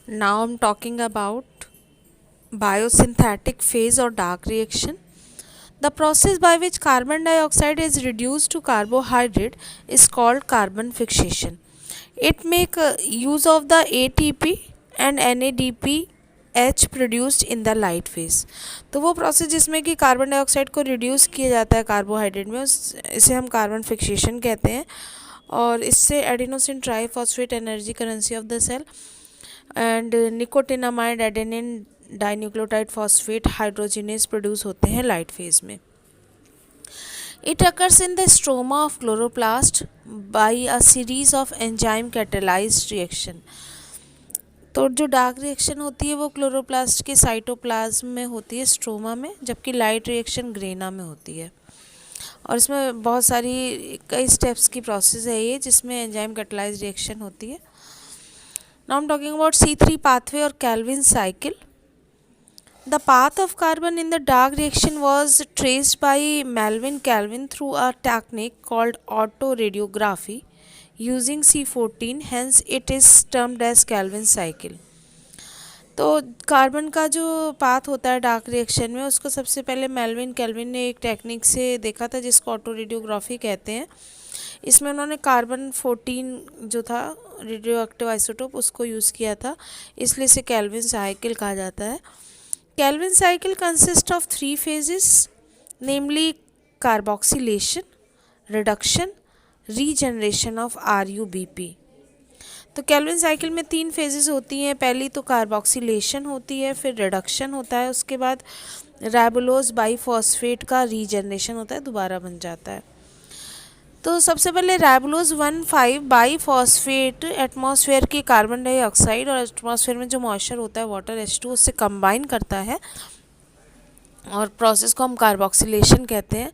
Now I'm talking about biosynthetic phase or dark reaction. The process by which carbon dioxide is reduced to carbohydrate is called carbon fixation. It make use of the ATP and NADPH produced in the light phase. तो वो process जिसमें कि carbon dioxide को reduce किया जाता है carbohydrate में इसे हम कार्बन फिक्सेशन कहते हैं। और इससे adenosine triphosphate energy currency of the cell and nicotinamide adenine dinucleotide phosphate hydrogenase produce होते हैं लाइट फेज में। It occurs in the stroma of chloroplast by a series of enzyme catalysed reaction. तो जो dark reaction होती है वो chloroplast के cytoplasm में होती है, स्ट्रोमा में, जबकि लाइट रिएक्शन ग्रेना में होती है। और इसमें बहुत सारी कई स्टेप्स की प्रोसेस है ये जिसमें एंजाइम कैटेलाइज्ड रिएक्शन होती है। Now I am talking about C3 pathway or Calvin cycle. The path of carbon in the dark reaction was traced by Melvin Calvin through a technique called autoradiography using C14, hence it is termed as Calvin cycle. तो carbon का जो path होता है dark reaction में उसको सबसे पहले Melvin kelvin ने एक टेक्निक से देखा था जिसको ऑटो रेडियोग्राफी कहते हैं। इसमें उन्होंने कार्बन 14 जो था रेडियो एक्टिव आइसोटोप उसको यूज़ किया था, इसलिए इसे कैल्विन साइकिल कहा जाता है। Calvin cycle consist of 3 phases, namely carboxylation, reduction, regeneration of RuBp। तो कैल्विन साइकिल में 3 फेजेस होती हैं। पहली तो कार्बोक्सिलेशन होती है, फिर रिडक्शन होता है, उसके बाद राइबोलोज बाईफॉस्फेट का रीजनरेशन होता है, दोबारा बन जाता है। तो सबसे पहले राइबोलोज 1,5 बाईफॉस्फेट एटमॉस्फेयर की कार्बन डाइऑक्साइड और एटमॉस्फेयर में जो मॉइस्चर होता है वाटर H2 उससे कंबाइन करता है और प्रोसेस को हम कार्बोक्सिलेशन कहते हैं।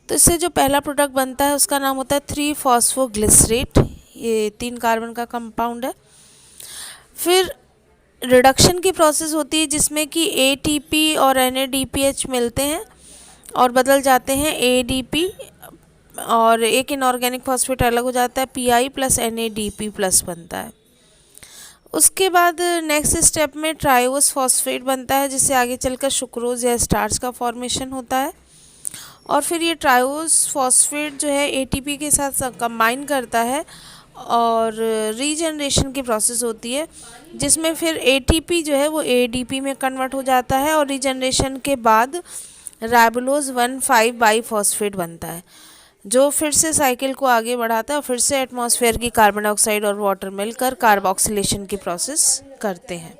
तो इससे जो पहला प्रोडक्ट बनता है उसका नाम होता है 3-फॉस्फोग्लिसरेट, ये 3 कार्बन का कंपाउंड है। फिर रिडक्शन की प्रोसेस होती है जिसमें कि ATP और NADPH मिलते हैं और बदल जाते हैं ADP, और एक इनऑर्गेनिक फॉस्फेट अलग हो जाता है, Pi प्लस NADP प्लस बनता है। उसके बाद नेक्स्ट स्टेप में ट्रायोस फॉस्फेट बनता है जिससे आगे चलकर सुक्रोज या स्टार्च का फॉर्मेशन होता है। और फिर ये ट्रायोस फॉस्फेट जो है ATP के साथ कंबाइन करता है और रीजनरेशन की प्रोसेस होती है जिसमें फिर ATP जो है वो ADP में कन्वर्ट हो जाता है और रीजनरेशन के बाद राइबोलोज 1,5 बाईफॉस्फेट बनता है जो फिर से साइकिल को आगे बढ़ाता है और फिर से एटमॉस्फेयर की कार्बन डाइऑक्साइड और वाटर मिलकर कार्बोक्सिलेशन की प्रोसेस करते हैं।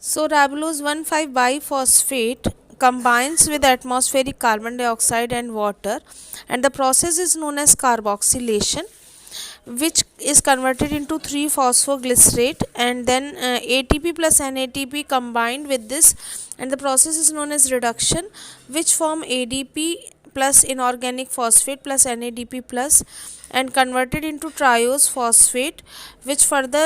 So ribulose 1,5 biphosphate combines with atmospheric carbon dioxide and water, and the process is known as carboxylation, which is converted into 3-phosphoglycerate, and then ATP plus NADP combined with this, and the process is known as reduction, which form ADP plus inorganic phosphate plus NADP plus and converted into triose phosphate, which further